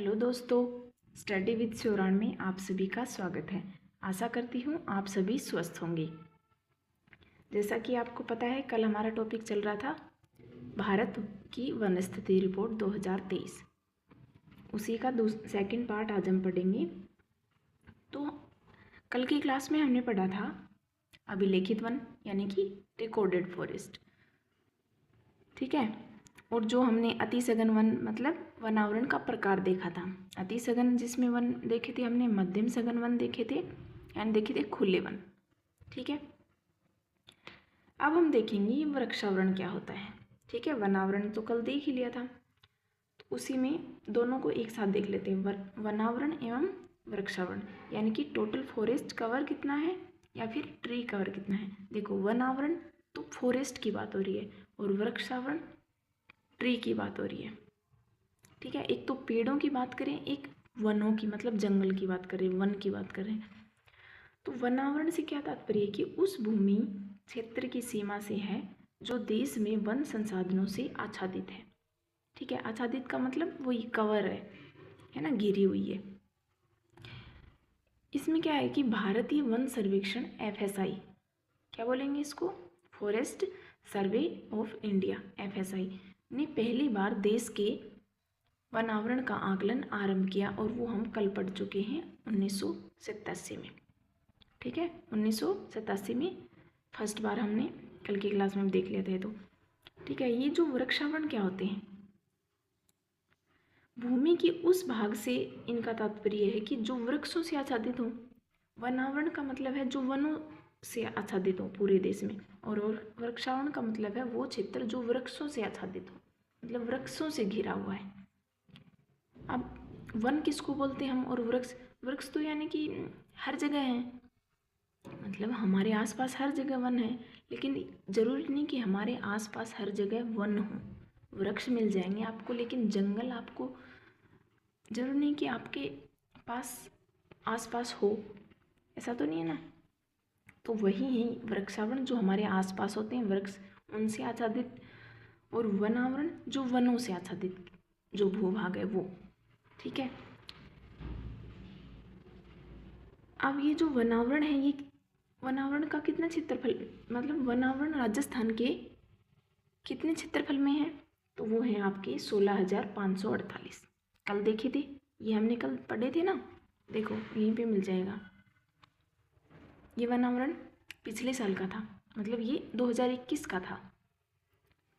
Hello दोस्तों, study with Sheoran में आप सभी का स्वागत है। आशा करती हूँ आप सभी स्वस्थ होंगे। जैसा कि आपको पता है, कल हमारा टॉपिक चल रहा था भारत की वन स्थिति रिपोर्ट 2023। उसी का सेकंड पार्ट आज हम पढ़ेंगे। तो कल की क्लास में हमने पढ़ा था अभिलेखित वन यानी कि रिकॉर्डेड फॉरेस्ट, ठीक है। और जो हमने अति सघन वन मतलब वन आवरण का प्रकार देखा था। अति सघन जिसमें वन देखे थे हमने, मध्यम सघन वन देखे थे एंड देखे थे खुले वन, ठीक है। अब हम देखेंगे वृक्षावरण क्या होता है, ठीक है। वन आवरण तो कल देख ही लिया था, तो उसी में दोनों को एक साथ देख लेते हैं, वनावरण एवं वृक्षावरण। यानी कि टोटल फॉरेस्ट कवर कितना है या फिर ट्री कवर कितना है। देखो, वन आवरण तो फॉरेस्ट की बात हो रही है और वृक्षावरण ट्री की बात हो रही है, ठीक है। एक तो पेड़ों की बात करें, एक वनों की मतलब जंगल की बात करें, वन की बात करें। तो वनावरण से क्या तात्पर्य है कि उस भूमि क्षेत्र की सीमा से है जो देश में वन संसाधनों से आच्छादित है, ठीक है। आच्छादित का मतलब वही कवर है ना, घिरी हुई है। इसमें क्या है कि भारतीय वन सर्वेक्षण FSI, क्या बोलेंगे इसको, forest survey of India FSI ने पहली बार देश के वन आवरण का आकलन आरंभ किया और वो हम कल पढ़ चुके हैं 1987 में, ठीक है। 1987 में फर्स्ट बार हमने कल की क्लास में देख लेते हैं, तो ठीक है। ये जो वृक्षावरण क्या होते हैं, भूमि के उस भाग से इनका तात्पर्य है कि जो वृक्षों से आच्छादित हो। वनावरण का मतलब है जो वनों से आच्छादित हो पूरे देश में, और वृक्षावरण का मतलब है वो क्षेत्र जो वृक्षों से आच्छादित हो, मतलब वृक्षों से घिरा हुआ है। अब वन किसको बोलते हैं हम, और वृक्ष, वृक्ष तो यानी कि हर जगह है, मतलब हमारे आसपास हर जगह वन है। लेकिन ज़रूरी नहीं कि हमारे आसपास हर जगह वन हो। वृक्ष मिल जाएंगे आपको, लेकिन जंगल आपको जरूरी नहीं कि आपके पास आसपास हो, ऐसा तो नहीं है ना। तो वही है वृक्षावरण, जो हमारे आसपास होते हैं वृक्ष, उनसे आच्छादित, और वनावरण जो वनों से आच्छादित जो भूभाग है वो, ठीक है। अब ये जो वनावरण है, ये वनावरण का कितना क्षेत्रफल, मतलब वनावरण राजस्थान के कितने क्षेत्रफल में है, तो वो है आपके 16,548। कल देखे थे, ये हमने कल पढ़े थे ना, देखो यहीं पे मिल जाएगा। ये वनावरण पिछले साल का था, मतलब ये 2021 का था।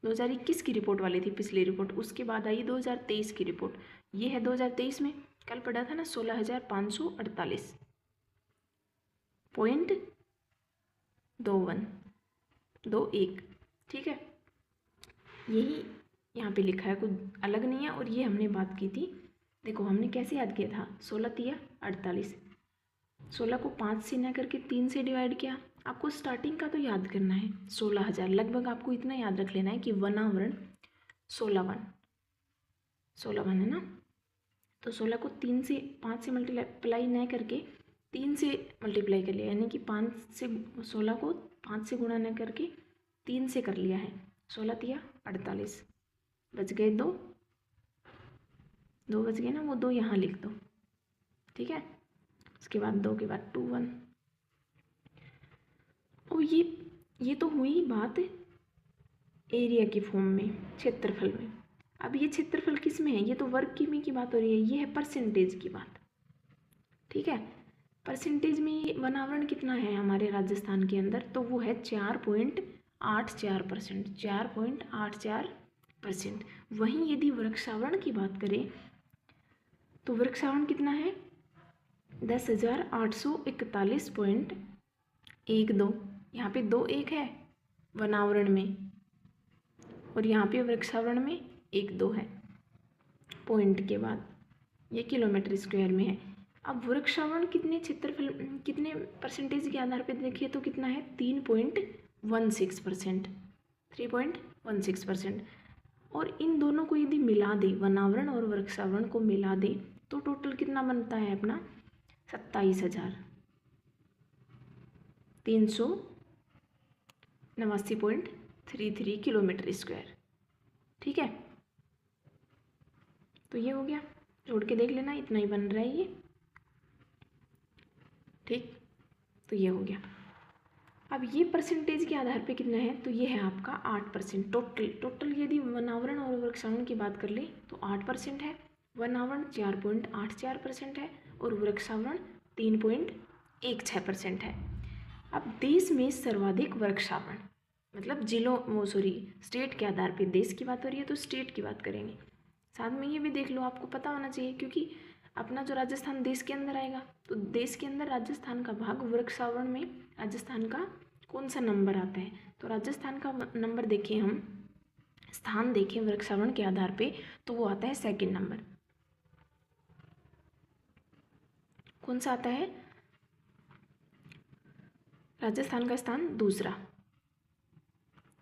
2021 की रिपोर्ट वाली थी पिछली रिपोर्ट, उसके बाद आई 2023 की रिपोर्ट। ये है 2023 में, कल पढ़ा था ना 16,548.21, ठीक है। यही यहाँ पे लिखा है, कुछ अलग नहीं है। और ये हमने बात की थी, देखो हमने कैसे याद किया था, 16 तिया 48, 16 को 5 से ना करके 3 से डिवाइड किया। आपको स्टार्टिंग का तो याद करना है, 16,000 लगभग आपको इतना याद रख लेना है कि वनावरण 16 वन है ना। तो 16 को 3 से 5 से मल्टीप्लाई न करके 3 से मल्टीप्लाई कर लिया, यानी कि 5 से 16 को 5 से गुणा न करके 3 से कर लिया है। 16 तिया 48, बच गए दो बच गए ना, वो 2 यहाँ लिख दो, ठीक है। उसके बाद 2 के बाद 2 1। और ये तो हुई बात एरिया की फॉर्म में, क्षेत्रफल में। अब ये क्षेत्रफल किस में है, ये तो वर्ग की बात हो रही है, ये है परसेंटेज की बात, ठीक है। परसेंटेज में वनावरण कितना है हमारे राजस्थान के अंदर, तो वो है 4.84%, 4.84%। वहीं यदि वृक्षावरण की बात करें तो वृक्षावरण कितना है, 10,841.12। यहाँ पे 2 1 है वनावरण में, और यहाँ पे वृक्षावरण में 1 2 है पॉइंट के बाद, ये किलोमीटर स्क्वायर में है। अब वृक्षावरण कितने क्षेत्रफल, कितने परसेंटेज के आधार पर देखिए तो कितना है, 3.16%, 3.16%। और इन दोनों को यदि मिला दे, वनावरण और वृक्षावरण को मिला दे, तो टोटल कितना बनता है अपना, 27,389.33 किलोमीटर स्क्वायर, ठीक है। तो ये हो गया। जोड़ के देख लेना, इतना ही बन रहा है ये। ठीक, तो ये हो गया। अब ये परसेंटेज के आधार पे कितना है, तो ये है आपका 8%। टोटल यदि वन आवरण और वृक्षावरण की बात कर ले तो 8% है। वन आवरण 4.84% है और वृक्षावरण 3.16% है। अब देश में सर्वाधिक वृक्षावरण, मतलब जिलों स्टेट के आधार पे, देश की बात हो रही है तो स्टेट की बात करेंगे। साथ में ये भी देख लो, आपको पता होना चाहिए, क्योंकि अपना जो राजस्थान देश के अंदर आएगा, तो देश के अंदर राजस्थान का भाग वृक्षावरण में राजस्थान का कौन सा नंबर आता है। तो राजस्थान का नंबर देखें, हम स्थान देखें वृक्षावरण के आधार पे, तो वो आता है सेकंड नंबर। कौन सा आता है, राजस्थान का स्थान दूसरा।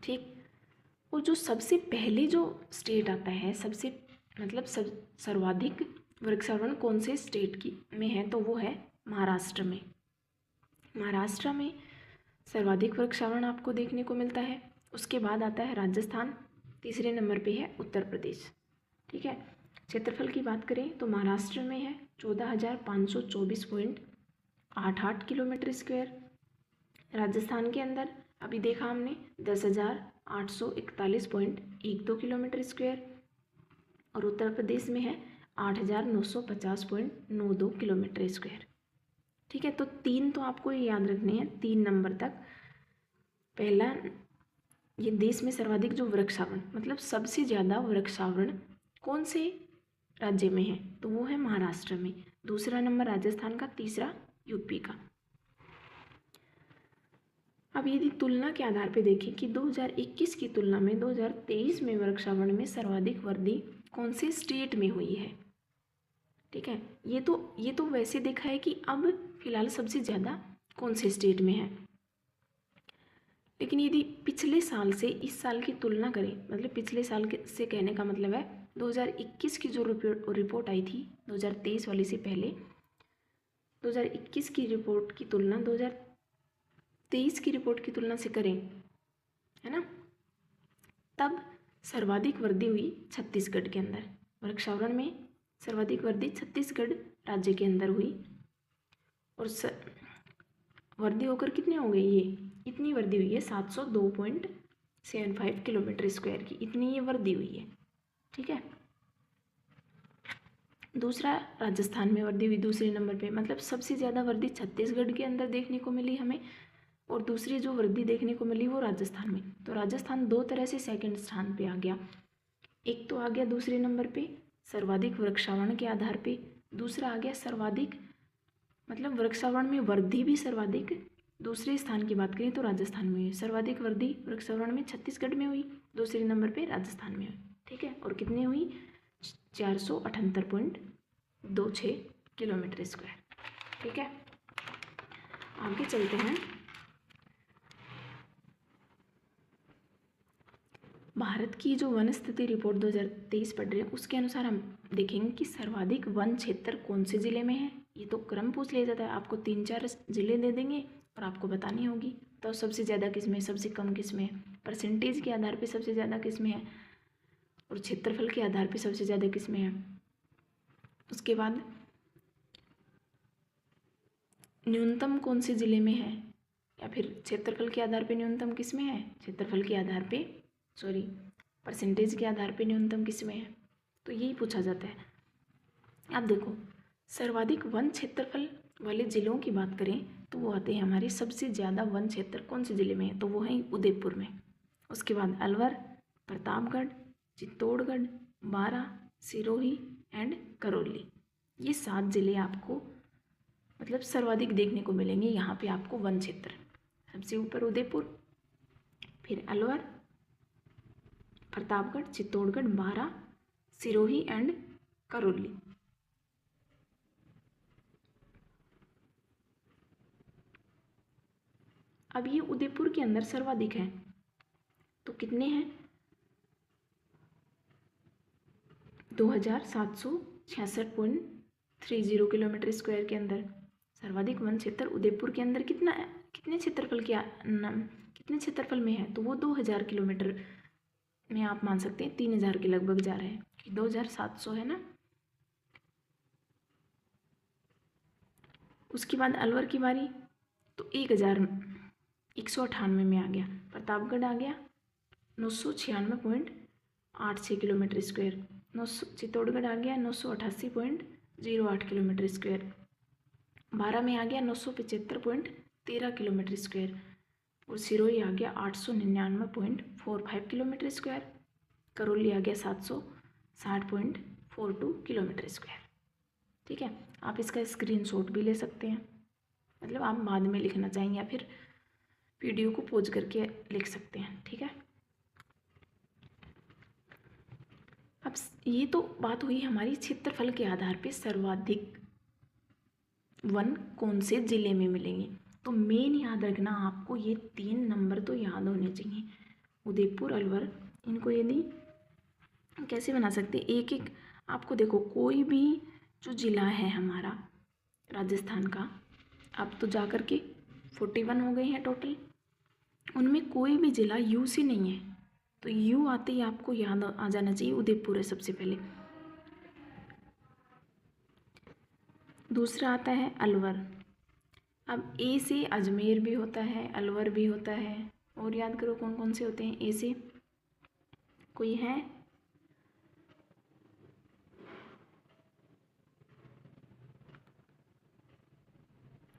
ठीक, और जो सबसे पहले जो स्टेट आता है, सबसे मतलब सर्वाधिक वृक्षावरण कौन से स्टेट की में है, तो वो है महाराष्ट्र में। महाराष्ट्र में सर्वाधिक वृक्षावरण आपको देखने को मिलता है। उसके बाद आता है राजस्थान, तीसरे नंबर पे है उत्तर प्रदेश। ठीक है, क्षेत्रफल की बात करें तो महाराष्ट्र में है 14,524.88 किलोमीटर स्क्वायर। राजस्थान के अंदर अभी देखा हमने 10,841.12 किलोमीटर स्क्वायर, और उत्तर प्रदेश में है 8,950.92 किलोमीटर स्क्वायर। ठीक है, तो तीन तो आपको ये याद रखने हैं, 3 नंबर तक। पहला, ये देश में सर्वाधिक जो वृक्षावरण, मतलब सबसे ज़्यादा वृक्षावरण कौन से राज्य में है, तो वो है महाराष्ट्र में। दूसरा नंबर राजस्थान का, तीसरा यूपी का। अब यदि तुलना के आधार पे देखें कि 2021 की तुलना में 2023 में वृक्षावरण में सर्वाधिक वृद्धि कौन से स्टेट में हुई है। ठीक है, ये तो वैसे देखा है कि अब फिलहाल सबसे ज़्यादा कौन से स्टेट में है, लेकिन यदि पिछले साल से इस साल की तुलना करें, मतलब पिछले साल से कहने का मतलब है 2021 की जो रिपोर्ट आई थी 2023 वाली से पहले, 2021 की रिपोर्ट की तुलना 2023 की रिपोर्ट की तुलना से करें, है ना, तब सर्वाधिक वृद्धि हुई छत्तीसगढ़ के अंदर। वृक्षावरण में सर्वाधिक वृद्धि छत्तीसगढ़ राज्य के अंदर हुई, और वृद्धि होकर कितने हो गई, ये इतनी वृद्धि हुई है 702.75 किलोमीटर स्क्वायर की, इतनी ये वृद्धि हुई है। ठीक है, दूसरा राजस्थान में वृद्धि हुई दूसरे नंबर पे, मतलब सबसे ज़्यादा वृद्धि छत्तीसगढ़ के अंदर देखने को मिली हमें, और दूसरी जो वृद्धि देखने को मिली वो राजस्थान में। तो राजस्थान दो तरह से सेकंड स्थान पे आ गया। एक तो आ गया दूसरे नंबर पे सर्वाधिक वृक्षावरण के आधार पे, दूसरा आ गया सर्वाधिक मतलब वृक्षावरण में वृद्धि भी सर्वाधिक दूसरे स्थान की बात करें तो राजस्थान में हुई। सर्वाधिक वृद्धि वृक्षावरण में छत्तीसगढ़ में हुई, दूसरे नंबर पे राजस्थान में हुई। ठीक है, और कितनी हुई, 478.26 किलोमीटर स्क्वायर। ठीक है, आगे चलते हैं। भारत की जो वन स्थिति रिपोर्ट 2023 पढ़ रहे हैं उसके अनुसार हम देखेंगे कि सर्वाधिक वन क्षेत्र कौन से ज़िले में है। ये तो क्रम पूछ लिया जाता है, आपको 3-4 ज़िले दे देंगे और आपको बतानी होगी तो सबसे ज़्यादा किस में, सबसे कम किस में है, परसेंटेज के आधार पे सबसे ज़्यादा किस में है, और क्षेत्रफल के आधार पे सबसे ज़्यादा किस में है। उसके बाद न्यूनतम कौन से ज़िले में है, या फिर क्षेत्रफल के आधार पे न्यूनतम किस में है, क्षेत्रफल के आधार पे परसेंटेज के आधार पे न्यूनतम किस में है, तो यही पूछा जाता है। अब देखो, सर्वाधिक वन क्षेत्रफल वाले ज़िलों की बात करें तो वो आते हैं हमारे, सबसे ज़्यादा वन क्षेत्र कौन से ज़िले में है, तो वो है उदयपुर में। उसके बाद अलवर, प्रतापगढ़, चित्तौड़गढ़, बारां, सिरोही एंड करौली, ये 7 ज़िले आपको मतलब सर्वाधिक देखने को मिलेंगे यहाँ पे आपको वन क्षेत्र। सबसे ऊपर उदयपुर, फिर अलवर, प्रतापगढ़, चित्तौड़गढ़, बारां, सिरोही एंड करौली। अब ये उदयपुर के अंदर सर्वाधिक है, तो कितने हैं, 2766.30 किलोमीटर स्क्वायर के अंदर सर्वाधिक वन क्षेत्र उदयपुर के अंदर कितना है, कितने क्षेत्रफल में है, तो वो 2000 किलोमीटर में आप मान सकते हैं 3000 के लगभग जा रहे हैं, 2700 है ना, उसके बाद अलवर की बारी, तो 1,198 में आ गया। प्रतापगढ़ आ गया 996.86 किलोमीटर स्क्वायर। चित्तौड़गढ़ आ गया 988.08 किलोमीटर स्क्वायर। बारा में आ गया 975.13 किलोमीटर स्क्वायर। और सिरोही आ गया 899.45 किलोमीटर स्क्वायर। करौली आ गया 760.42 किलोमीटर स्क्वायर। ठीक है, आप इसका स्क्रीनशॉट भी ले सकते हैं, मतलब आप बाद में लिखना चाहेंगे या फिर वीडियो को पॉज करके लिख सकते हैं। ठीक है, अब ये तो बात हुई हमारी क्षेत्रफल के आधार पे सर्वाधिक वन कौन से ज़िले में मिलेंगे। तो मेन याद रखना आपको, ये 3 नंबर तो याद होने चाहिए, उदयपुर, अलवर। इनको यदि कैसे बना सकते, एक एक आपको देखो, कोई भी जो ज़िला है हमारा राजस्थान का, अब तो जा कर के 41 हो गए हैं टोटल, उनमें कोई भी ज़िला यू से नहीं है। तो यू आते ही आपको याद आ जाना चाहिए उदयपुर है सबसे पहले। दूसरा आता है अलवर। अब ए से अजमेर भी होता है, अलवर भी होता है, और याद करो कौन कौन से होते हैं ए से, कोई है?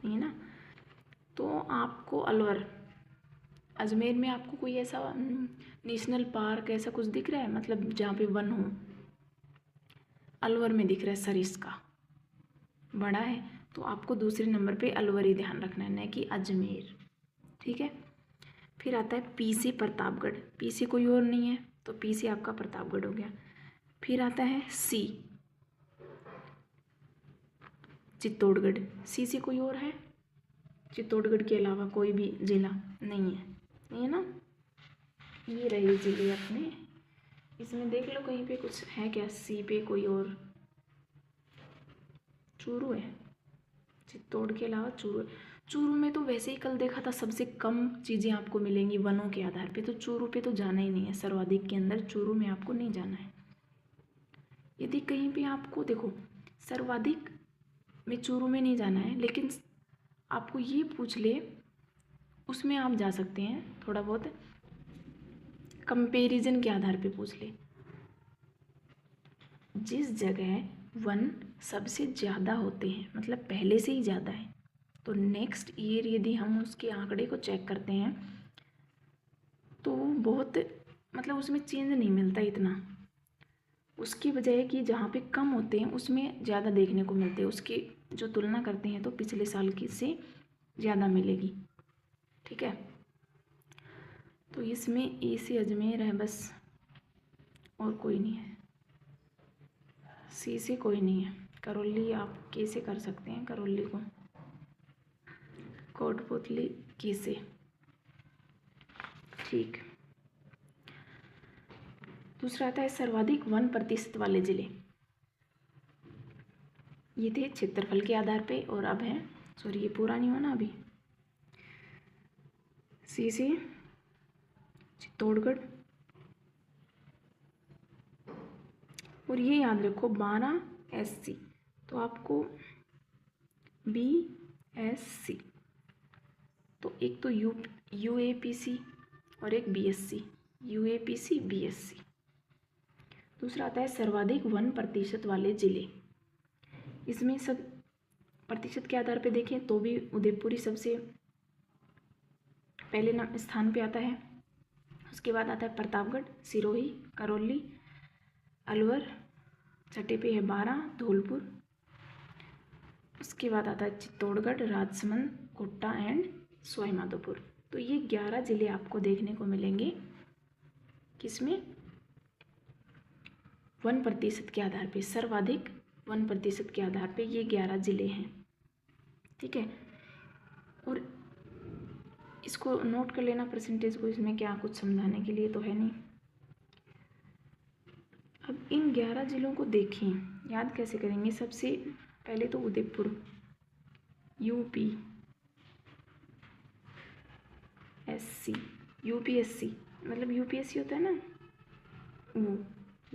नहीं ना, तो आपको अलवर, अजमेर में आपको कोई ऐसा नेशनल पार्क ऐसा कुछ दिख रहा है, मतलब जहाँ पे वन हो? अलवर में दिख रहा है सरिस्का, बड़ा है, तो आपको दूसरे नंबर पे अलवर ही ध्यान रखना है, न कि अजमेर। ठीक है, फिर आता है पी से प्रतापगढ़। पी से कोई और नहीं है, तो पी से आपका प्रतापगढ़ हो गया। फिर आता है सी, चित्तौड़गढ़। सी से कोई और है? चित्तौड़गढ़ के अलावा कोई भी जिला नहीं है, नहीं है ना। ये रहे जिले अपने, इसमें देख लो कहीं पे कुछ है क्या सी पे कोई और? चूरू है, चित्तौड़ के अलावा चूरू है। चूरू में तो वैसे ही कल देखा था सबसे कम चीज़ें आपको मिलेंगी वनों के आधार पे, तो चूरू पे तो जाना ही नहीं है, सर्वाधिक के अंदर चूरू में आपको नहीं जाना है। यदि कहीं पे आपको देखो सर्वाधिक में चूरू में नहीं जाना है, लेकिन आपको ये पूछ ले, उसमें आप जा सकते हैं, थोड़ा बहुत कंपैरिजन के आधार पे पूछ ले। जिस जगह वन सबसे ज़्यादा होते हैं, मतलब पहले से ही ज़्यादा है, तो नेक्स्ट ईयर यदि हम उसके आंकड़े को चेक करते हैं तो बहुत, मतलब उसमें चेंज नहीं मिलता इतना। उसकी वजह है कि जहाँ पे कम होते हैं उसमें ज़्यादा देखने को मिलते हैं, उसकी जो तुलना करते हैं तो पिछले साल की से ज़्यादा मिलेगी। ठीक है, तो इसमें ए से अजमेर है बस, और कोई नहीं है। सी से कोई नहीं है। करौली आप कैसे कर सकते हैं, करौली को कोटपुतली कैसे? ठीक, दूसरा आता है सर्वाधिक 1% वाले जिले। ये थे क्षेत्रफल के आधार पे, और अब है, सॉरी ये पूरा नहीं हुआ ना अभी। सी से चित्तौड़गढ़, और ये याद रखो 12 SC, तो आपको BSC, तो एक तो UAPC और एक BSC, UAPC BSC। दूसरा आता है सर्वाधिक 1% वाले जिले। इसमें सब प्रतिशत के आधार पे देखें तो भी उदयपुर ही सबसे पहले स्थान पे आता है। उसके बाद आता है प्रतापगढ़, सिरोही, करौली, अलवर, छठे पे है बारा, धौलपुर। उसके बाद आता है चित्तौड़गढ़, राजसमंद, कोटा एंड सवाई माधोपुर। तो ये 11 जिले आपको देखने को मिलेंगे, किसमें? 1% के आधार पे, सर्वाधिक 1% के आधार पे ये 11 जिले हैं। ठीक है, और इसको नोट कर लेना परसेंटेज को, इसमें क्या कुछ समझाने के लिए तो है नहीं। अब इन 11 जिलों को देखें, याद कैसे करेंगे? सबसे पहले तो उदयपुर, UP SC, UPSC, मतलब UPSC होता है ना वो,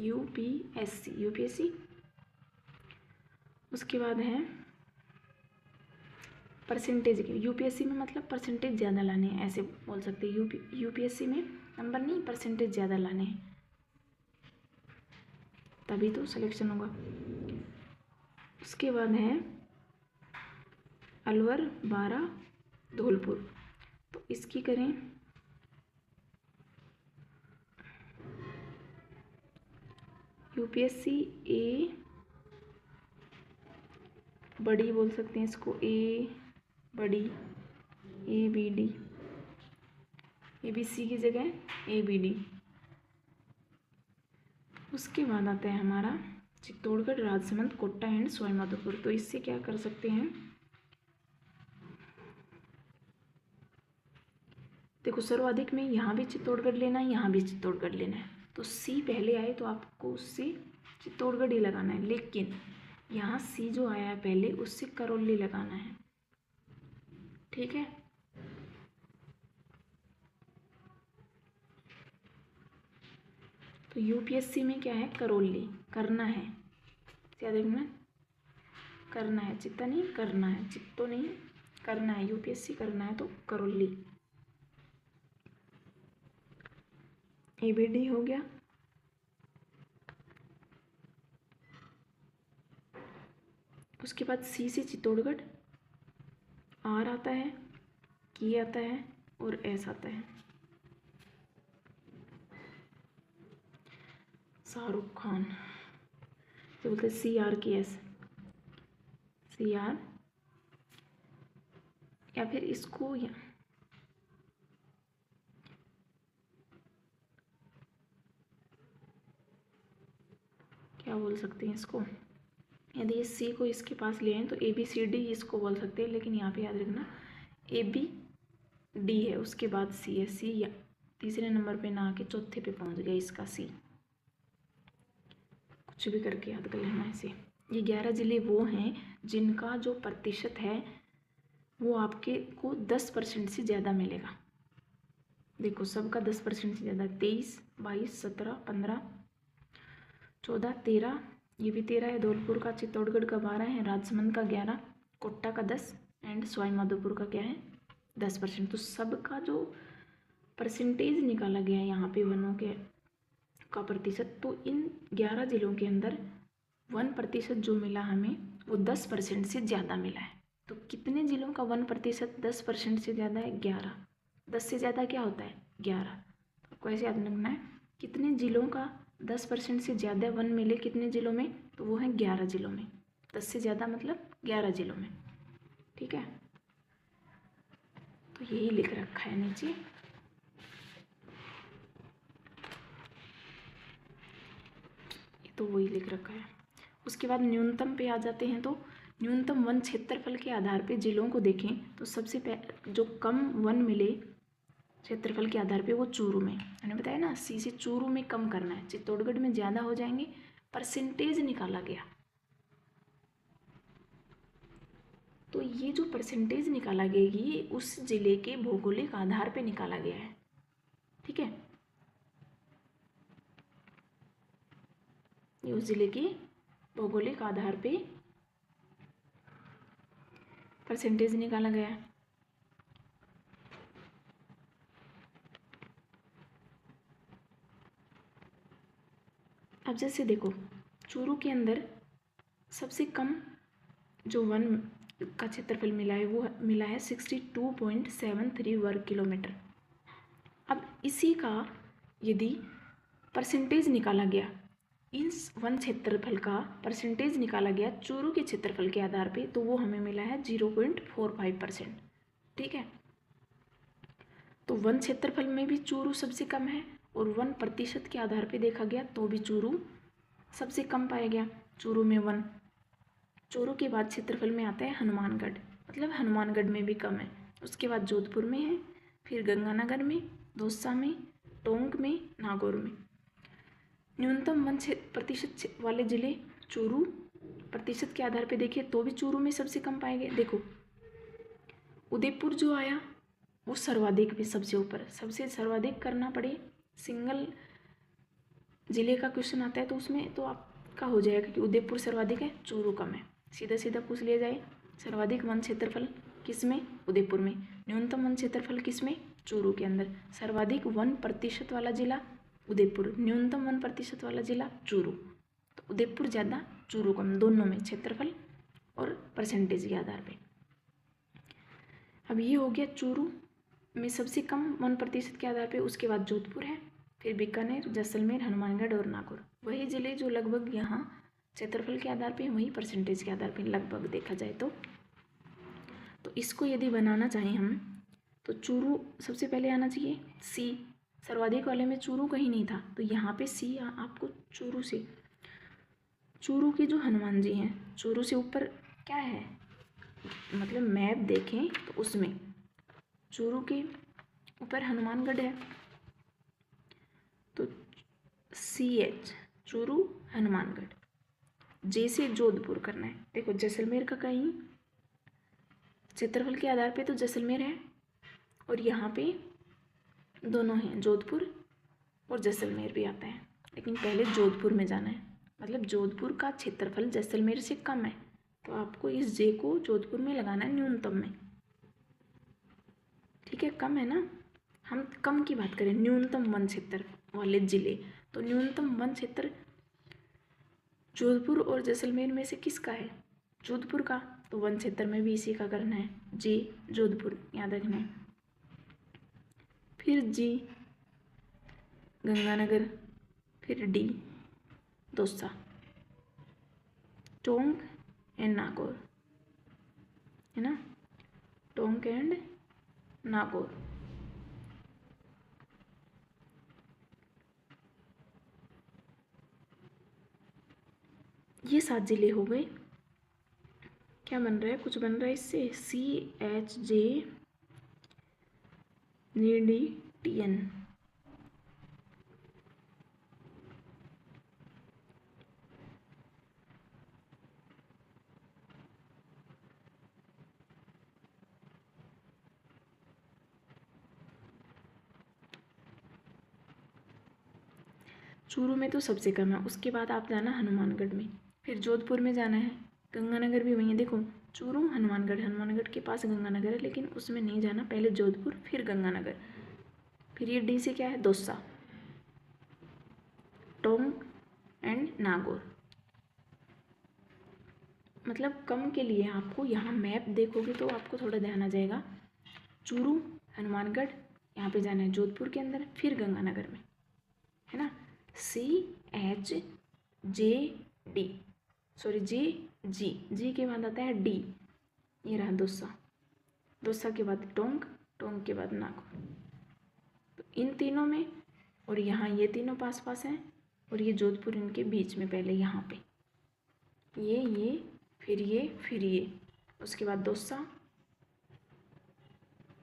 UPSC। उसके बाद है परसेंटेज के, यूपीएससी में मतलब परसेंटेज ज़्यादा लाने हैं, ऐसे बोल सकते हैं। यूपीएससी में नंबर नहीं, परसेंटेज ज़्यादा लाने हैं, तभी तो सिलेक्शन होगा। उसके बाद है अलवर, बारा, धौलपुर। तो इसकी करें यूपीएससी ए बड़ी बोल सकते हैं इसको, ए बड़ी, A B D, A B C की जगह ए बी डी। उसके बाद आता है हमारा चित्तौड़गढ़, राजसमंद, कोटा एंड सवाईमाधोपुर। तो इससे क्या कर सकते हैं, देखो सर्वाधिक में यहाँ भी चित्तौड़गढ़ लेना है, यहाँ भी चित्तौड़गढ़ लेना है। तो सी पहले आए तो आपको उससे चित्तौड़गढ़ ही लगाना है, लेकिन यहाँ सी जो आया है पहले उससे करौली लगाना है, ठीक है। तो यूपीएससी में क्या है, करौली करना है, क्या देखना करना है, चित्ता नहीं करना है, चित्तो नहीं करना है, यूपीएससी करना है तो करौली। एबीडी हो गया। उसके बाद सी से चित्तौड़गढ़, आर आता है, की आता है और एस आता है। शाहरुख खान तो बोलते सी आर की एस, सी आर, या फिर इसको क्या बोल सकते हैं इसको, यदि इस सी को इसके पास ले आए तो ए बी सी डी इसको बोल सकते हैं, लेकिन यहाँ पे याद रखना ए बी डी है, उसके बाद सी है, सी या तीसरे नंबर पे ना आके चौथे पे पहुँच गया इसका सी, कुछ भी करके याद कर लेना इसे। ये 11 ज़िले वो हैं जिनका जो प्रतिशत है वो आपके को 10% से ज़्यादा मिलेगा। देखो सबका 10% से ज़्यादा, 23, 22, 17, 15, 14, 13, ये भी 13 है, धौलपुर का, चित्तौड़गढ़ का 12 है, राजसमंद का 11, कोटा का 10 एंड सवाईमाधोपुर का क्या है 10%। तो सबका जो परसेंटेज निकाला गया है यहाँ पे वनों के का प्रतिशत, तो इन 11 ज़िलों के अंदर 1% जो मिला हमें वो 10% से ज़्यादा मिला है। तो कितने ज़िलों का 1% 10% से ज़्यादा है, 11। 10 से ज़्यादा क्या होता है 11। तो आपको ऐसे याद रखना है, कितने ज़िलों का 10% से ज़्यादा 1 मिले कितने ज़िलों में, तो वो है 11 ज़िलों में। 10 से ज़्यादा मतलब 11 ज़िलों में, ठीक है। तो यही लिख रखा है नीचे। ये तो वही लिख रखा है। उसके बाद न्यूनतम पे आ जाते हैं। तो न्यूनतम वन क्षेत्रफल के आधार पे जिलों को देखें तो सबसे जो कम वन मिले क्षेत्रफल के आधार पे वो चूरू में, मैंने बताया ना, सी से चूरू में कम करना है, चित्तौड़गढ़ में ज़्यादा हो जाएंगे। परसेंटेज निकाला गया, तो ये जो परसेंटेज निकाला गया ये उस जिले के भौगोलिक आधार पे निकाला गया है, ठीक है। ये उस जिले के भौगोलिक आधार पे परसेंटेज निकाला गया है। अब जैसे देखो चूरू के अंदर सबसे कम जो वन का क्षेत्रफल मिला है वो मिला है 62.73 वर्ग किलोमीटर। अब इसी का यदि परसेंटेज निकाला गया, इस वन क्षेत्रफल का परसेंटेज निकाला गया चूरू के क्षेत्रफल के आधार पे, तो वो हमें मिला है 0.45%, ठीक है। तो वन क्षेत्रफल में भी चूरू सबसे कम है और 1% के आधार पे देखा गया तो भी चूरू सबसे कम पाया गया। चूरू में 1, चूरू के बाद क्षेत्रफल में आता है हनुमानगढ़, मतलब हनुमानगढ़ में भी कम है। उसके बाद जोधपुर में है, फिर गंगानगर में, दौसा में, टोंक में, नागौर में। न्यूनतम 1% वाले जिले चूरू, प्रतिशत के आधार पे देखें तो भी चूरू में सबसे कम पाए गए। देखो उदयपुर जो आया वो सर्वाधिक भी सबसे ऊपर, सबसे सर्वाधिक करना पड़े सिंगल जिले का क्वेश्चन आता है तो उसमें तो आपका हो जाएगा कि उदयपुर सर्वाधिक है, चूरू कम है, सीधा सीधा पूछ लिया जाए सर्वाधिक वन क्षेत्रफल किसमें? उदयपुर में। न्यूनतम वन क्षेत्रफल किसमें? चूरू के अंदर। सर्वाधिक 1% वाला जिला उदयपुर, न्यूनतम 1% वाला जिला चूरू। तो उदयपुर ज़्यादा, चूरू कम, दोनों में क्षेत्रफल और परसेंटेज के आधार पे। अब ये हो गया चूरू में सबसे कम 1% के आधार पे, उसके बाद जोधपुर है, फिर बीकानेर, जैसलमेर, हनुमानगढ़ और नागौर। वही ज़िले जो लगभग यहाँ क्षेत्रफल के आधार पे, वही परसेंटेज के आधार पे लगभग देखा जाए तो इसको यदि बनाना चाहें हम तो चूरू सबसे पहले आना चाहिए। सी सर्वाधिक वाले में चूरू कहीं नहीं था, तो यहाँ पे सी आपको चूरू से, चूरू के जो हनुमान जी हैं, चूरू से ऊपर क्या है, मतलब मैप देखें तो उसमें चूरू के ऊपर हनुमानगढ़ है, तो CH चूरू हनुमानगढ़। जे से जोधपुर करना है। देखो जैसलमेर का कहीं क्षेत्रफल के आधार पे तो जैसलमेर है, और यहाँ पे दोनों हैं, जोधपुर और जैसलमेर भी आता है, लेकिन पहले जोधपुर में जाना है। मतलब जोधपुर का क्षेत्रफल जैसलमेर से कम है, तो आपको इस जे को जोधपुर में लगाना है, न्यूनतम में। ठीक है, कम है ना, हम कम की बात करें, न्यूनतम वन क्षेत्र वाले जिले, तो न्यूनतम वन क्षेत्र जोधपुर और जैसलमेर में से किसका है? जोधपुर का। तो वन क्षेत्र में भी इसी का करना है, जे जोधपुर, याद रखना है। फिर जी गंगानगर, फिर डी दौसा, टोंक एंड नागौर, है ना, टोंक एंड नागौर। ये 7 जिले हो गए। क्या बन रहा है? कुछ बन रहा है इससे, CHJDTN। चूरू में तो सबसे कम है, उसके बाद आप जाना हनुमानगढ़ में, फिर जोधपुर में जाना है, गंगानगर भी वहीं है। देखो चूरू हनुमानगढ़, हनुमानगढ़ के पास गंगानगर है, लेकिन उसमें नहीं जाना, पहले जोधपुर फिर गंगानगर। फिर ये डी से क्या है? दौसा, टोंक एंड नागौर। मतलब कम के लिए आपको यहाँ मैप देखोगे तो आपको थोड़ा ध्यान आ जाएगा। चूरू हनुमानगढ़ यहाँ पे जाना है जोधपुर के अंदर, फिर गंगानगर में, है ना। CHJD, सॉरी जी के बाद आता है डी, ये रहा दौसा, दौसा के बाद टोंक, टोंक के बाद नागौर। तो इन तीनों में, और यहाँ ये तीनों पास पास हैं, और ये जोधपुर इनके बीच में, पहले यहाँ पे ये फिर ये, उसके बाद दौसा,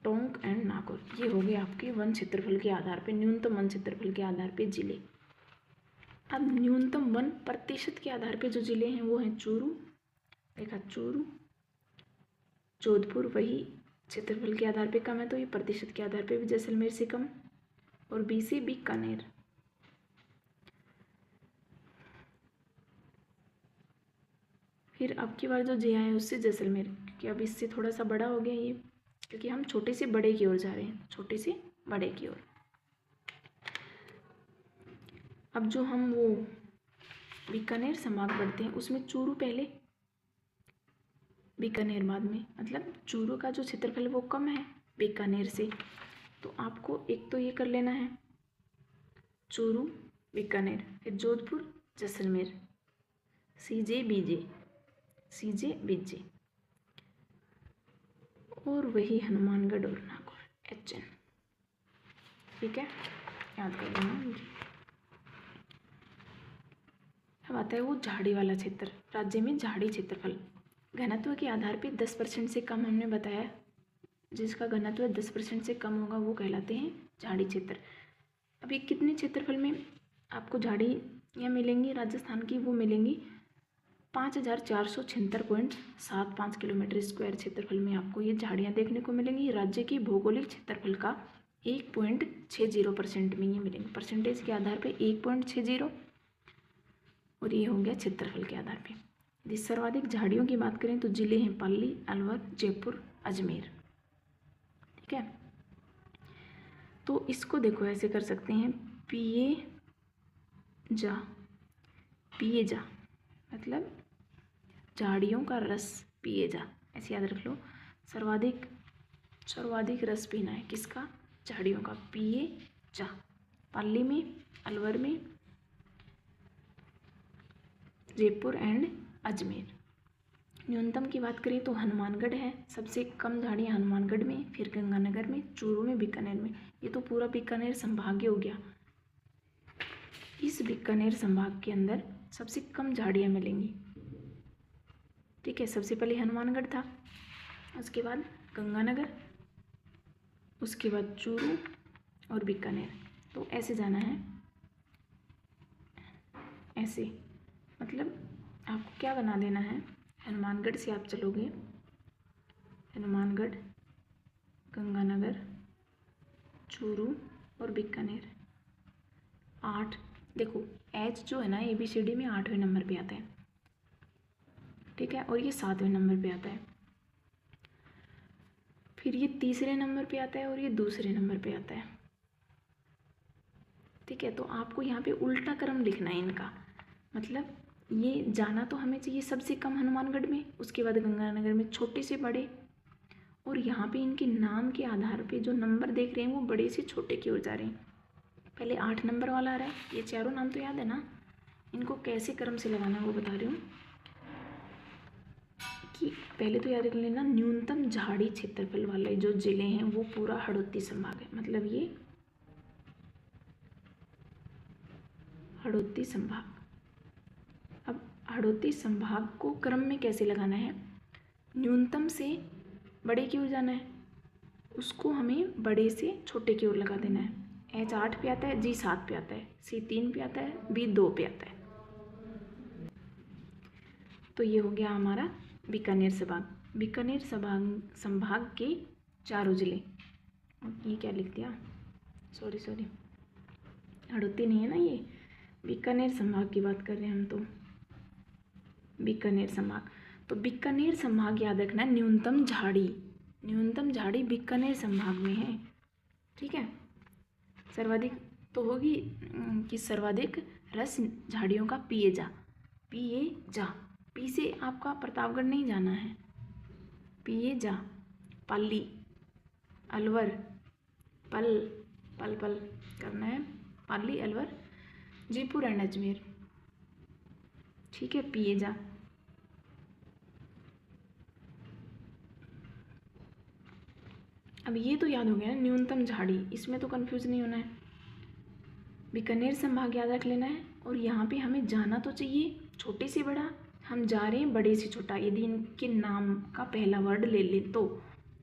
टोंक एंड नागौर। ये हो गए आपके वन क्षेत्रफल के आधार पे, न्यूनतम वन क्षेत्रफल के आधार पे जिले। अब न्यूनतम 1% के आधार पे जो जिले हैं वो हैं चूरू, देखा चूरू, जोधपुर वही क्षेत्रफल के आधार पे कम है, तो ये प्रतिशत के आधार पे भी जैसलमेर से कम, और बी से बीकानेर। फिर अब की बार जो जे है उससे जैसलमेर, क्योंकि अब इससे थोड़ा सा बड़ा हो गया ये, क्योंकि हम छोटे से बड़े की ओर जा रहे हैं, छोटे से बड़े की ओर। अब जो हम वो बीकानेर संभाग पढ़ते हैं उसमें चूरू पहले, बीकानेर बाद में, मतलब चूरू का जो क्षेत्रफल वो कम है बीकानेर से। तो आपको एक तो ये कर लेना है, चूरू बीकानेर, फिर जोधपुर जैसलमेर, CJ BJ, और वही हनुमानगढ़ और नागौर HN। ठीक है, याद कर लेना। अब आता है वो झाड़ी वाला क्षेत्र। राज्य में झाड़ी क्षेत्रफल घनत्व के आधार पे 10% से कम, हमने बताया जिसका घनत्व 10% से कम होगा वो कहलाते हैं झाड़ी क्षेत्र। अभी कितने क्षेत्रफल में आपको झाड़ियाँ मिलेंगी राजस्थान की? वो मिलेंगी 5476.75 किलोमीटर स्क्वायर क्षेत्रफल में आपको ये झाड़ियाँ देखने को मिलेंगी। राज्य की भौगोलिक क्षेत्रफल का 1.60% में ये मिलेंगे, परसेंटेज के आधार पे 1.60, और ये हो गया क्षेत्रफल के आधार पे। यदि सर्वाधिक झाड़ियों की बात करें तो जिले हैं पाली, अलवर, जयपुर, अजमेर। ठीक है, तो इसको देखो ऐसे कर सकते हैं, पिए जा मतलब झाड़ियों का रस पिए जा, ऐसे याद रख लो। सर्वाधिक रस पीना है किसका? झाड़ियों का, पिए जा। पाली में, अलवर में, जयपुर एंड अजमेर। न्यूनतम की बात करें तो हनुमानगढ़ है, सबसे कम झाड़ियाँ हनुमानगढ़ में, फिर गंगानगर में, चूरू में, बीकानेर में। ये तो पूरा बीकानेर संभाग हो गया। इस बीकानेर संभाग के अंदर सबसे कम झाड़ियाँ मिलेंगी। ठीक है, सबसे पहले हनुमानगढ़ था, उसके बाद गंगानगर, उसके बाद चूरू और बीकानेर। तो ऐसे जाना है, ऐसे मतलब आपको क्या बना देना है, हनुमानगढ़ से आप चलोगे, हनुमानगढ़, गंगानगर, चूरू और बीकानेर। 8 देखो, एच जो है ना ABCD में 8वें नंबर पे आता है। ठीक है, और ये 7वें नंबर पे आता है, फिर ये तीसरे नंबर पे आता है और ये दूसरे नंबर पे आता है। ठीक है, तो आपको यहाँ पे उल्टा क्रम लिखना है इनका, मतलब ये जाना तो हमें चाहिए सबसे कम हनुमानगढ़ में, उसके बाद गंगानगर में छोटे से बड़े, और यहाँ पे इनके नाम के आधार पे जो नंबर देख रहे हैं वो बड़े से छोटे की ओर जा रहे हैं। पहले 8 नंबर वाला आ रहा है, ये चारों नाम तो याद है ना, इनको कैसे क्रम से लगाना है वो बता रही हूँ। कि पहले तो याद रख लेना, न्यूनतम झाड़ी क्षेत्रफल वाले जो जिले हैं वो पूरा हड़ौती संभाग है, मतलब ये हड़ौती संभाग। अब हड़ौती संभाग को क्रम में कैसे लगाना है, न्यूनतम से बड़े की ओर जाना है, उसको हमें बड़े से छोटे की ओर लगा देना है। H 8 पे आता है, G 7 पे आता है, C 3 पे आता है, B 2 पे आता है। तो ये हो गया हमारा बीकानेर संभाग। बीकानेर संभाग के चारों जिले, ये क्या लिख दिया, सॉरी हड़ौती नहीं है ना, ये बीकानेर संभाग की बात कर रहे हैं हम, तो बीकानेर संभाग। तो बीकानेर संभाग याद रखना, न्यूनतम झाड़ी बीकानेर संभाग में है। ठीक है, सर्वाधिक तो होगी कि सर्वाधिक रस झाड़ियों का पिए जा, पी से आपका प्रतापगढ़ नहीं जाना है, पिए जा, पाली, अलवर, पल करना है, पाली, अलवर, जयपुर एंड अजमेर। ठीक है, पिए जा। अब ये तो याद हो गया ना, न्यूनतम झाड़ी, इसमें तो कंफ्यूज नहीं होना है। बीकानेर संभाग याद रख लेना है, और यहाँ पे हमें जाना तो चाहिए छोटे से बड़ा, हम जा रहे हैं बड़े से छोटा, यदि इनके नाम का पहला वर्ड ले लें तो,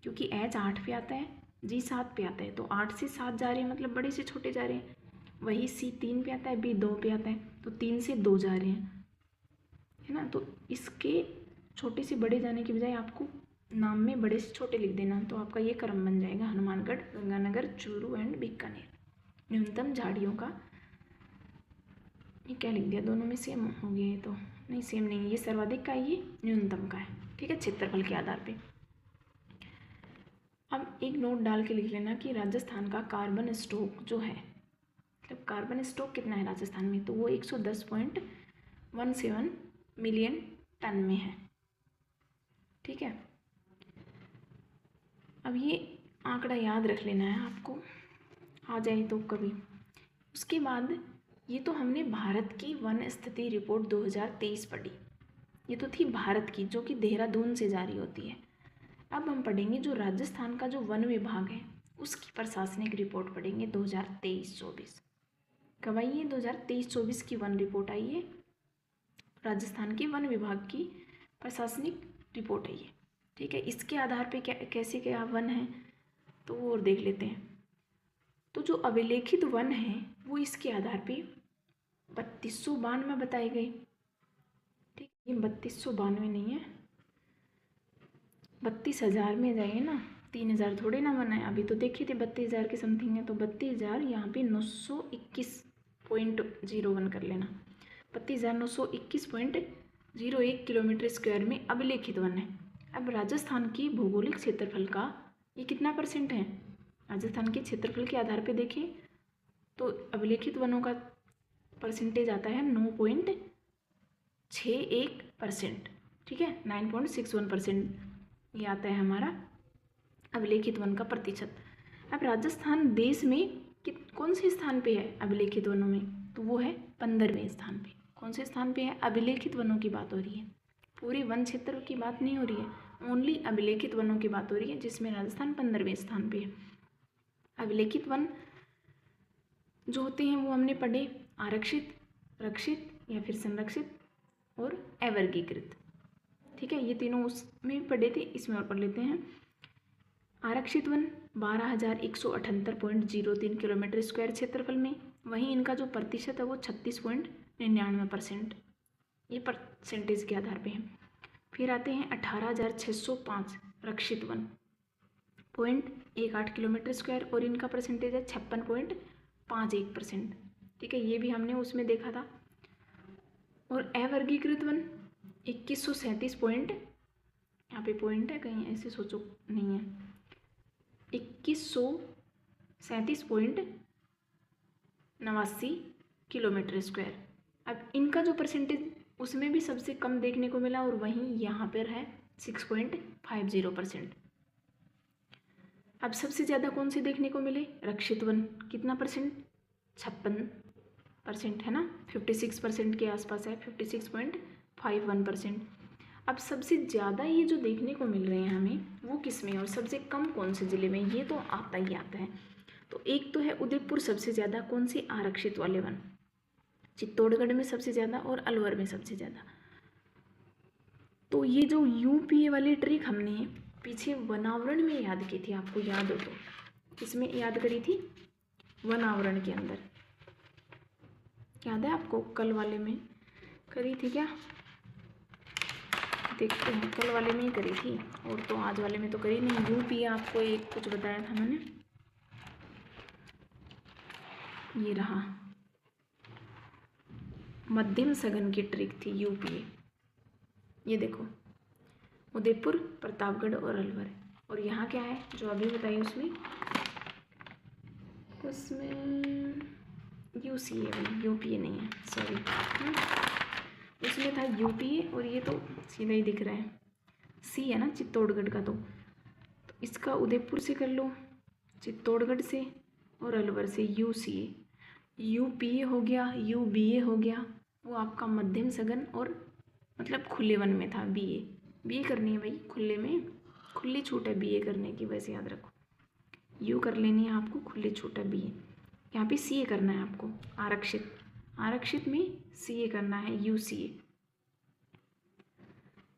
क्योंकि H 8 पे आता है, G 7 पे आता है, तो 8 से 7 जा रहे हैं मतलब बड़े से छोटे जा रहे हैं। वही C 3 पे आता है, B 2 पे आता है, तो 3 से 2 जा रहे हैं, है ना। तो इसके छोटे से बड़े जाने के बजाय आपको नाम में बड़े से छोटे लिख देना, तो आपका ये क्रम बन जाएगा, हनुमानगढ़, गंगानगर, चूरू एंड बीकानेर। न्यूनतम झाड़ियों का, ये क्या लिख दिया, दोनों में सेम हो गया, ये तो नहीं सेम नहीं, ये सर्वाधिक का है, ये न्यूनतम का है। ठीक है, क्षेत्रफल के आधार पे। अब एक नोट डाल के लिख लेना कि राजस्थान का कार्बन स्टॉक जो है, मतलब कार्बन स्टॉक कितना है राजस्थान में, तो वो 110.17 मिलियन टन में है। ठीक है, अब ये आंकड़ा याद रख लेना है आपको, आ जाए तो कभी। उसके बाद ये तो हमने भारत की वन स्थिति रिपोर्ट 2023 पढ़ी, ये तो थी भारत की, जो कि देहरादून से जारी होती है। अब हम पढ़ेंगे जो राजस्थान का जो वन विभाग है उसकी प्रशासनिक रिपोर्ट पढ़ेंगे 2023-24। कब आई है, 2023-24 की वन रिपोर्ट आई है, राजस्थान के वन विभाग की प्रशासनिक रिपोर्ट है ये। ठीक है, इसके आधार पे कैसे क्या वन है तो वो और देख लेते हैं। तो जो अभिलेखित वन है वो इसके आधार पे 3292 बताए गए। ठीक, ये 3292 नहीं है, 32,000 में जाइए ना, 3,000 थोड़े ना वन है, अभी तो देखिए थे 32,000 के समथिंग है, तो 32,000 यहाँ पे 921.01 कर लेना, 32,921.01 किलोमीटर स्क्वायर में अभिलेखित वन है। अब राजस्थान की भौगोलिक क्षेत्रफल का ये कितना परसेंट है? राजस्थान के क्षेत्रफल के आधार पे देखें तो अभिलेखित वनों का परसेंटेज आता है 9.61%। ठीक है, 9.61% ये आता है हमारा अभिलेखित वन का प्रतिशत। अब राजस्थान देश में कौन से स्थान पे है अभिलेखित वनों में? तो वो है 15वें स्थान पे। कौन से स्थान पे है? अभिलेखित वनों की बात हो रही है, पूरे वन क्षेत्र की बात नहीं हो रही है, ओनली अभिलेखित वनों की बात हो रही है, जिसमें राजस्थान 15वें स्थान पे है। अभिलेखित वन जो होते हैं वो हमने पढ़े आरक्षित, रक्षित या फिर संरक्षित और अवर्गीकृत। ठीक है, ये तीनों उसमें पढ़े थे, इसमें और पढ़ लेते हैं। आरक्षित वन 12,178.03 किलोमीटर स्क्वायर क्षेत्रफल में, वहीं इनका जो प्रतिशत है वो 36.99%, ये परसेंटेज के आधार पे है। फिर आते हैं 18,605 रक्षित वन 0.18 किलोमीटर स्क्वायर और इनका परसेंटेज है 56.51%। ठीक है, ये भी हमने उसमें देखा था। और अवर्गीकृत वन 2137 पॉइंट, यहाँ पे पॉइंट है कहीं ऐसे सोचो नहीं है, 2137.89 किलोमीटर स्क्वायर। अब इनका जो परसेंटेज उसमें भी सबसे कम देखने को मिला और वहीं यहाँ पर है 6.50%। अब सबसे ज़्यादा कौन से देखने को मिले? रक्षित वन। कितना परसेंट? 56% है ना, 56% के आसपास है, 56.51%। अब सबसे ज़्यादा ये जो देखने को मिल रहे हैं हमें वो किस में और सबसे कम कौन से ज़िले में? ये तो आता ही आता है। तो एक तो है उदयपुर सबसे ज़्यादा, कौन से? आरक्षित वाले वन। चित्तौड़गढ़ में सबसे ज़्यादा और अलवर में सबसे ज़्यादा। तो ये जो यूपीए वाली ट्रिक हमने पीछे वनावरण में याद की थी, आपको याद हो तो, किसमें याद करी थी? वनावरण के अंदर। याद है आपको? कल वाले में करी थी क्या? देखते हैं, कल वाले में ही करी थी और तो आज वाले में तो करी नहीं। यूपीए आपको एक कुछ बताया था मैंने, ये रहा, मध्यम सघन की ट्रिक थी यूपीए। ये देखो, उदयपुर, प्रतापगढ़ और अलवर। और यहाँ क्या है जो अभी बताई उसमें यूसीए, यूपीए नहीं है, सॉरी, उसमें था यूपीए और ये तो सीधा ही दिख रहा है, सी है ना चित्तौड़गढ़ का। तो इसका उदयपुर से कर लो, चित्तौड़गढ़ से और अलवर से यूसीए। यूपीए हो गया, यूबीए हो गया, वो आपका मध्यम सघन और मतलब खुले वन में था। बीए करनी है भाई, खुले में खुली छूट है बीए करने की, वैसे याद रखो। यू कर लेनी है आपको, खुली छूट है बीए। यहाँ पे सीए करना है आपको, आरक्षित में सीए करना है, यूसीए।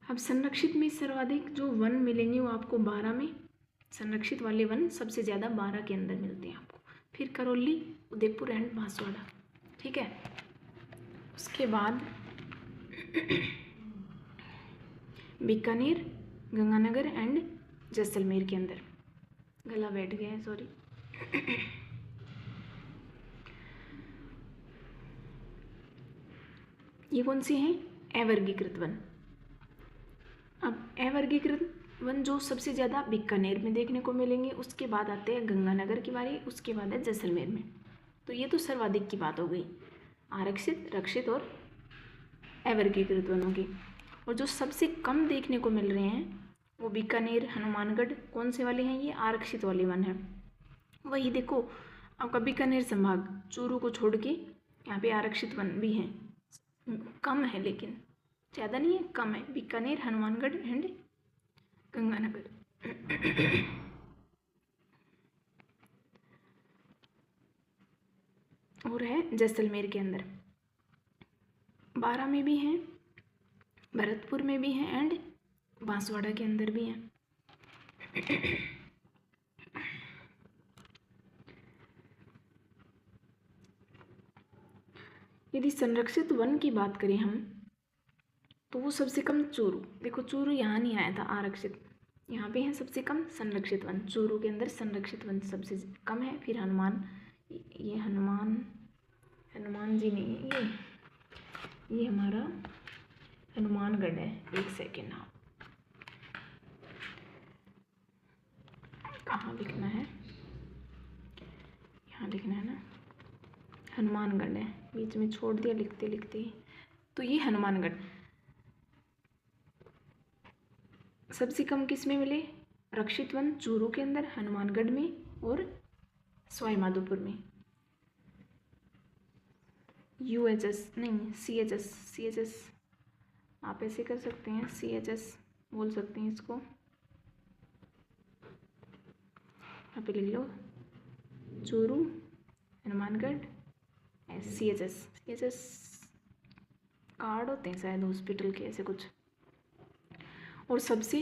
अब संरक्षित में सर्वाधिक जो वन मिलेंगे वो आपको 12 में, संरक्षित वाले वन सबसे ज़्यादा 12 के अंदर मिलते हैं आपको। फिर करौली, उदयपुर एंड बांसवाड़ा। ठीक है, उसके बाद बीकानेर, गंगानगर एंड जैसलमेर के अंदर। गला बैठ गया है, सॉरी। ये कौन से हैं? अवर्गीकृत वन। अब अवर्गीकृत वन जो सबसे ज़्यादा बीकानेर में देखने को मिलेंगे, उसके बाद आते हैं गंगानगर की बारी, उसके बाद है जैसलमेर में। तो ये तो सर्वाधिक की बात हो गई, आरक्षित, रक्षित और अवर्गीकृत वनों की। और जो सबसे कम देखने को मिल रहे हैं वो बीकानेर, हनुमानगढ़, कौन से वाले हैं? ये आरक्षित वाले वन हैं। वही देखो, आपका बीकानेर संभाग, चूरू को छोड़ के यहाँ पे आरक्षित वन भी हैं, कम है लेकिन ज़्यादा नहीं है, कम है। बीकानेर, हनुमानगढ़ एंड गंगानगर। और है जैसलमेर के अंदर, 12 में भी हैं, भरतपुर में भी हैं एंड बांसवाड़ा के अंदर भी हैं। यदि संरक्षित वन की बात करें हम तो वो सबसे कम चूरू। देखो चूरू यहाँ नहीं आया था आरक्षित, यहाँ पे है सबसे कम संरक्षित वन। चूरू के अंदर संरक्षित वन सबसे कम है। फिर हनुमान, ये हनुमान जी नहीं है, ये हमारा हनुमानगढ़ है। एक सेकेंड, हाँ कहाँ लिखना है, यहाँ लिखना है ना, हनुमानगढ़ है, बीच में छोड़ दिया लिखते लिखते ही। तो ये हनुमानगढ़ सबसे कम किस में मिले, रक्षित वन चूरू के अंदर, हनुमानगढ़ में और सवाई माधोपुर में। UHS नहीं, CHS आप ऐसे कर सकते हैं, CHS बोल सकते हैं इसको, यहाँ पे लिख लो चूरू हनुमानगढ़ CHS कार्ड होते हैं शायद हॉस्पिटल के, ऐसे कुछ। और सबसे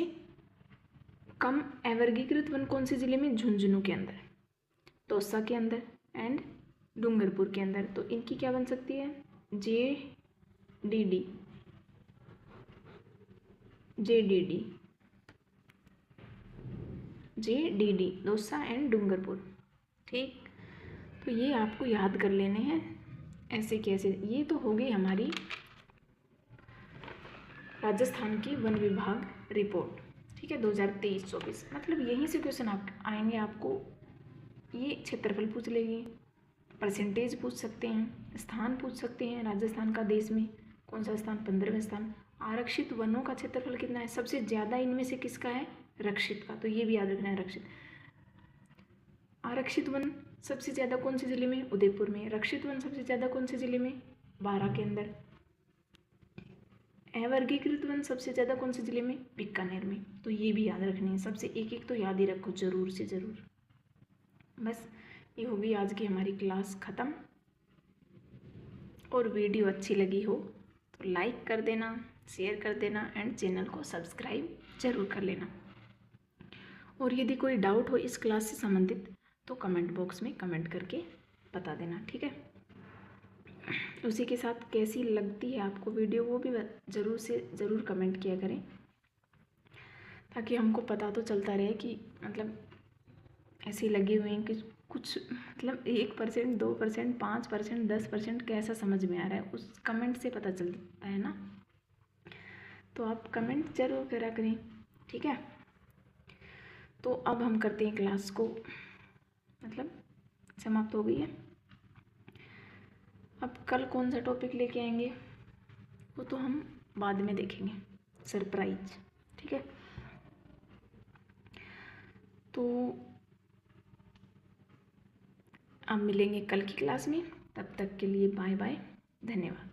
कम अवर्गीकृत वन कौन से ज़िले में, झुंझुनू के अंदर, तोसा के अंदर एंड डूंगरपुर के अंदर। तो इनकी क्या बन सकती है, JDD दौसा एंड डूंगरपुर। ठीक, तो ये आपको याद कर लेने हैं ऐसे कैसे। ये तो हो गई हमारी राजस्थान की वन विभाग रिपोर्ट, ठीक है, 2023-24। मतलब यहीं से क्वेश्चन आएंगे आपको। ये क्षेत्रफल पूछ लेगी, परसेंटेज पूछ सकते हैं, स्थान पूछ सकते हैं राजस्थान का देश में कौन सा स्थान, 15वें स्थान। आरक्षित वनों का क्षेत्रफल कितना है, सबसे ज़्यादा इनमें से किसका है, रक्षित का। तो ये भी याद रखना है, रक्षित। आरक्षित वन सबसे ज़्यादा कौन से ज़िले में, उदयपुर में। रक्षित वन सबसे ज़्यादा कौन से ज़िले में, बारां के अंदर। अवर्गीकृत वन सबसे ज़्यादा कौन से ज़िले में, बीकानेर में। तो ये भी याद रखने हैं, सबसे एक एक तो याद ही रखो ज़रूर से ज़रूर। बस ये होगी आज की हमारी क्लास ख़त्म। और वीडियो अच्छी लगी हो तो लाइक कर देना, शेयर कर देना एंड चैनल को सब्सक्राइब ज़रूर कर लेना। और यदि कोई डाउट हो इस क्लास से संबंधित तो कमेंट बॉक्स में कमेंट करके बता देना, ठीक है। उसी के साथ कैसी लगती है आपको वीडियो वो भी ज़रूर से ज़रूर कमेंट किया करें, ताकि हमको पता तो चलता रहे कि मतलब ऐसे लगे हुए हैं कि कुछ मतलब 1%, 2%, 5%, 10% कैसा समझ में आ रहा है, उस कमेंट से पता चलता है ना। तो आप कमेंट ज़रूर करा करें, ठीक है। तो अब हम करते हैं क्लास को, मतलब समाप्त हो गई है। अब कल कौन सा टॉपिक लेके आएंगे वो तो हम बाद में देखेंगे, सरप्राइज, ठीक है। तो अब मिलेंगे कल की क्लास में, तब तक के लिए बाय बाय, धन्यवाद।